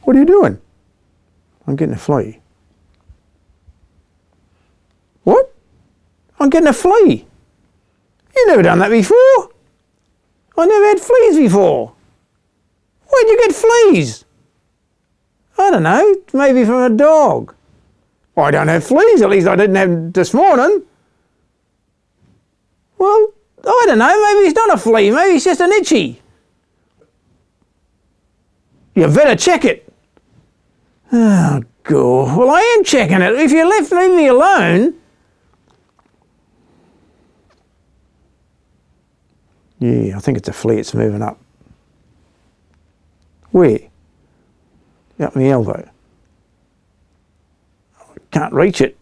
What are you doing? I'm getting a flea. What? I'm getting a flea. You've never done that before. I never had fleas before. Where'd you get fleas? I don't know, maybe from a dog. I don't have fleas, at least I didn't have this morning. Well, I don't know, maybe it's not a flea, maybe it's just an itchy. You better check it. Oh, God. Well, I am checking it. If you leave me alone. Yeah, I think it's a flea, it's moving up. Where? Up my elbow. I can't reach it.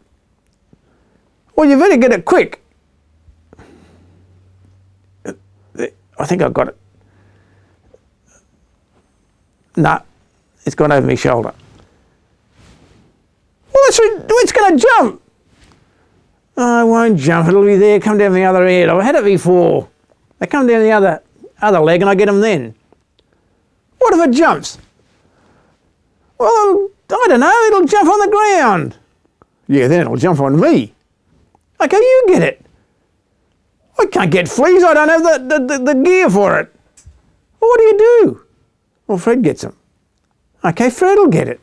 Well, you better get it quick. I think I've got it. Nah, it's gone over my shoulder. Well, it's going to jump. Oh, it won't jump, it'll be there, come down the other end. I've had it before. They come down the other leg and I get them then. What if it jumps? Well, I don't know, it'll jump on the ground. Yeah, then it'll jump on me. Okay, you get it. I can't get fleas, I don't have the gear for it. Well, what do you do? Well, Fred gets them. Okay, Fred will get it.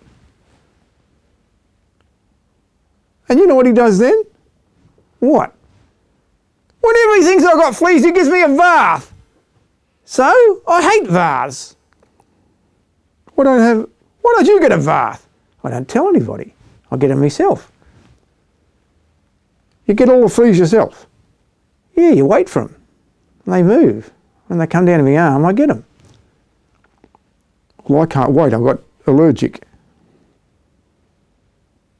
And you know what he does then? What? Whenever he thinks I've got fleas, he gives me a bath. So, I hate baths. Why don't you get a bath? I don't tell anybody. I get them myself. You get all the fleas yourself. Yeah, you wait for them. And they move. When they come down to my arm, I get them. Well, I can't wait. I've got allergic.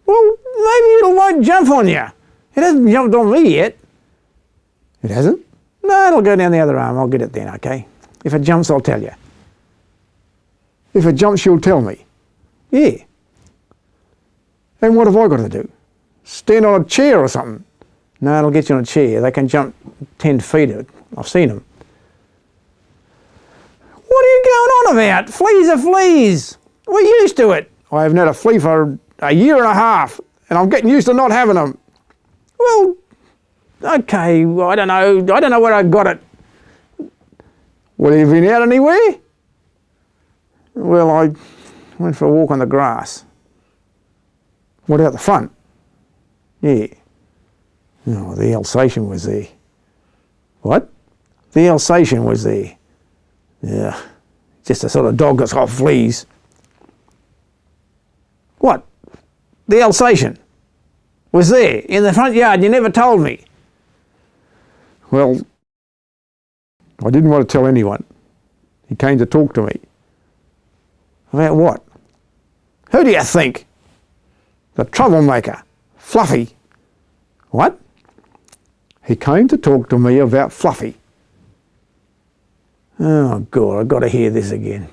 Well, maybe it won't jump on you. It hasn't jumped on me yet. It hasn't? No, it'll go down the other arm. I'll get it then, okay? If it jumps, I'll tell you. If it jumps, you'll tell me. Yeah. And what have I got to do? Stand on a chair or something? No, it'll get you on a chair. They can jump 10 feet. I've seen them. What are you going on about? Fleas are fleas. We're used to it. I haven't had a flea for a year and a half, and I'm getting used to not having them. Well, okay, I don't know where I got it. Well, have you been out anywhere? Well, I went for a walk on the grass. What about the front? Yeah. Oh, the Alsatian was there. What? The Alsatian was there. Yeah, just a sort of dog that's got fleas. What? The Alsatian was there in the front yard, you never told me. Well, I didn't want to tell anyone. He came to talk to me. About what? Who do you think? The troublemaker, Fluffy. What? He came to talk to me about Fluffy. Oh, God, I've got to hear this again.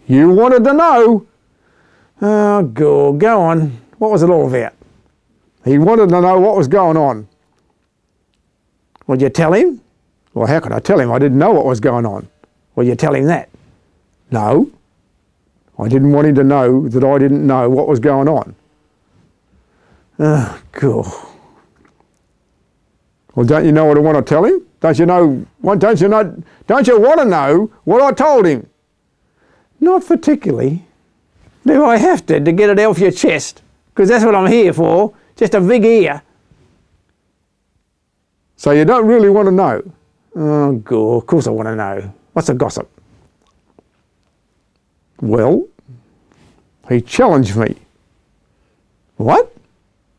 You wanted to know? Oh, God, go on. What was it all about? He wanted to know what was going on. Would you tell him? Well, how could I tell him? I didn't know what was going on. Will you tell him that? No. I didn't want him to know that I didn't know what was going on. Oh, God. Well, don't you know what I want to tell him? Don't you want to know what I told him? Not particularly. Do I have to get it off your chest? Because that's what I'm here for, just a big ear. So you don't really want to know? Oh, God, of course I want to know. What's the gossip? Well, he challenged me. What?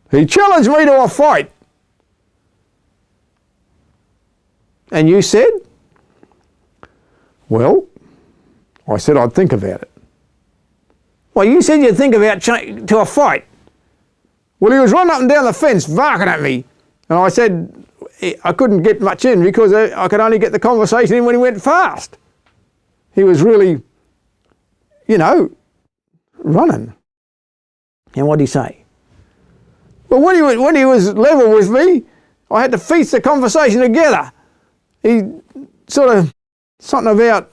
He challenged me to a fight. And you said? Well, I said I'd think about it. Well, you said you'd think about to a fight. Well, he was running up and down the fence, barking at me. And I said I couldn't get much in because I could only get the conversation in when he went fast. He was really, running. And what did he say? Well, when he was level with me, I had to piece the conversation together. He sort of, something about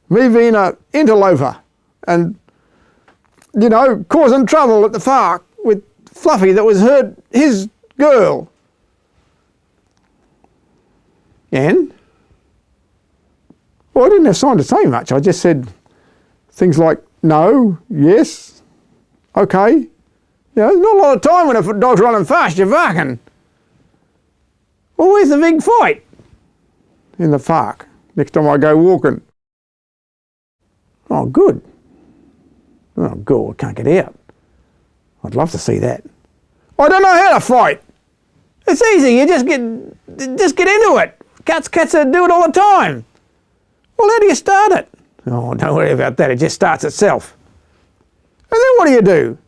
me being an interloper and you know, causing trouble at the park with Fluffy that was his girl. And? Well, I didn't have time to say much. I just said things like, no, yes, okay. You know, there's not a lot of time when a dog's running fast, you're barking. Well, where's the big fight? In the park, next time I go walking. Oh, good. Oh, God, I can't get out. I'd love to see that. I don't know how to fight. It's easy, you just get into it. Cats do it all the time. Well, how do you start it? Oh, don't worry about that, it just starts itself. And then what do?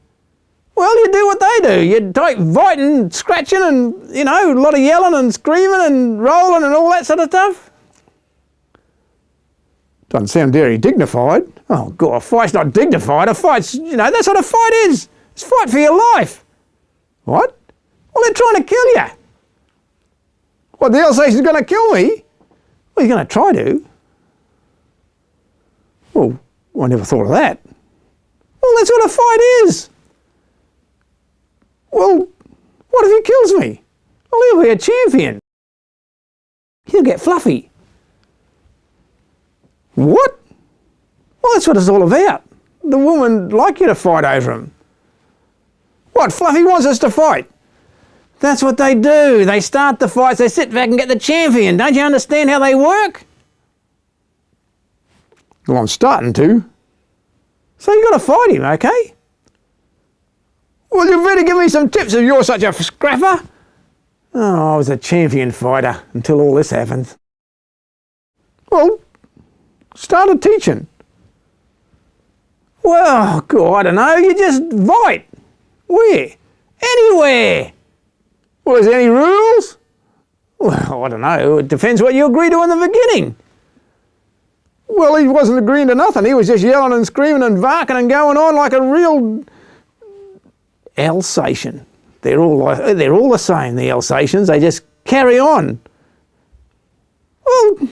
Well, you do what they do. You take biting, scratching and, you know, a lot of yelling and screaming and rolling and all that sort of stuff. Doesn't sound very dignified. Oh, God, a fight's not dignified. A fight's, you know, that's what a fight is. It's a fight for your life. What? Well, they're trying to kill you. What, the Alsatian's going to kill me? Well, he's going to try to. Well, I never thought of that. Well, that's what a fight is. Well, what if he kills me? Well, he'll be a champion. He'll get Fluffy. What? Well, that's what it's all about. The woman like you to fight over him. What, Fluffy wants us to fight? That's what they do. They start the fights, they sit back and get the champion. Don't you understand how they work? Well, I'm starting to. So you got to fight him, okay? Well, you better give me some tips if you're such a scrapper. Oh, I was a champion fighter until all this happened. Well, started teaching. Well, God, I don't know, you just fight. Where? Anywhere. Well, is there any rules? Well, I don't know, it depends what you agree to in the beginning. Well, he wasn't agreeing to nothing, he was just yelling and screaming and barking and going on like a real Alsatian. They're all the same, the Alsatians, they just carry on. Well,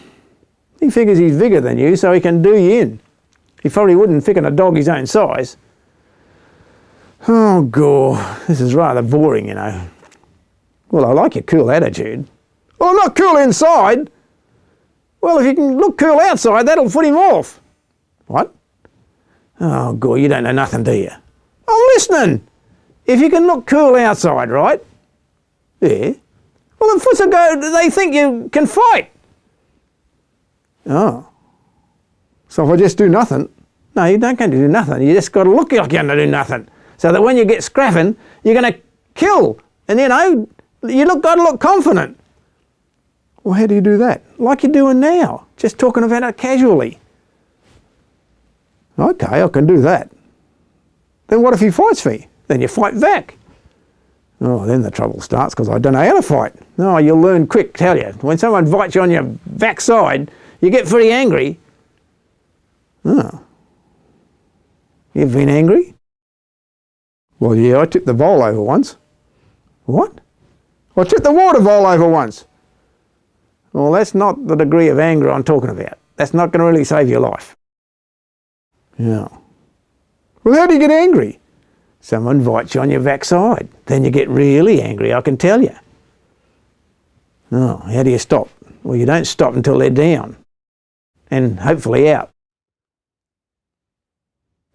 he figures he's bigger than you, so he can do you in. He probably wouldn't pick on a dog his own size. Oh, God, this is rather boring, you know. Well, I like your cool attitude. Well, I'm not cool inside. Well, if you can look cool outside, that'll put him off. What? Oh, God, you don't know nothing, do you? I'm listening. If you can look cool outside, right? Yeah. Well, the foots go, they think you can fight. Oh. So if I just do nothing? No, you don't go to do nothing. You just got to look like you're going to do nothing. So that when you get scrapping, you're going to kill. And, you know, got to look confident. Well, how do you do that? Like you're doing now. Just talking about it casually. Okay, I can do that. Then what if he fights me? Then you fight back. Oh, then the trouble starts because I don't know how to fight. No, you'll learn quick, tell you. When someone bites you on your backside, you get pretty angry. Oh. You've been angry? Well, yeah, I tipped the bowl over once. What? I tipped the water bowl over once. Well, that's not the degree of anger I'm talking about. That's not going to really save your life. Yeah. Well, how do you get angry? Someone bites you on your backside. Then you get really angry, I can tell you. Oh, how do you stop? Well, you don't stop until they're down. And hopefully out.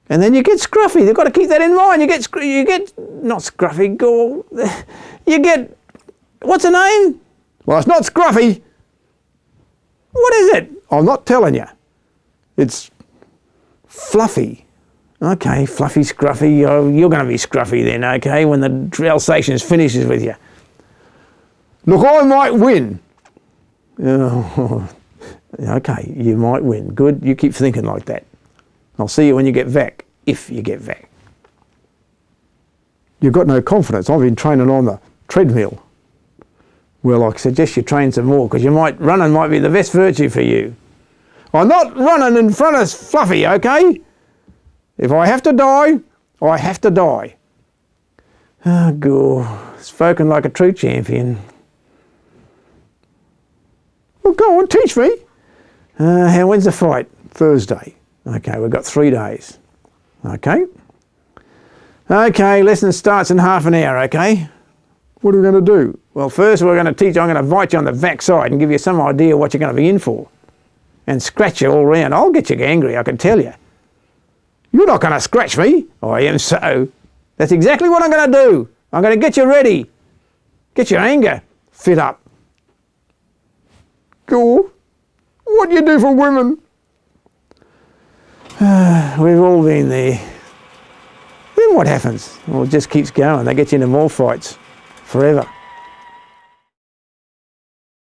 And then you get scruffy. You've got to keep that in mind. You get not scruffy, you get, what's the name? Well, it's not scruffy. What is it? I'm not telling you. It's fluffy. Okay, fluffy, scruffy. Oh, you're going to be scruffy then, okay, when the Alsatian finishes with you. Look, I might win. Oh, okay, you might win. Good, you keep thinking like that. I'll see you when you get back, if you get back. You've got no confidence. I've been training on the treadmill. Well, I suggest you train some more because running might be the best virtue for you. I'm not running in front of Fluffy, okay? If I have to die, I have to die. Oh, God, spoken like a true champion. Well, go on, teach me. When's the fight? Thursday. Okay, we've got 3 days. Okay. Okay, lesson starts in half an hour, okay? What are we going to do? Well, first I'm going to invite you on the backside and give you some idea what you're going to be in for. And scratch you all round. I'll get you angry, I can tell you. You're not going to scratch me. I am so. That's exactly what I'm going to do. I'm going to get you ready. Get your anger fit up. Go. What do you do for women? We've all been there. Then what happens? Well, it just keeps going. They get you into more fights forever.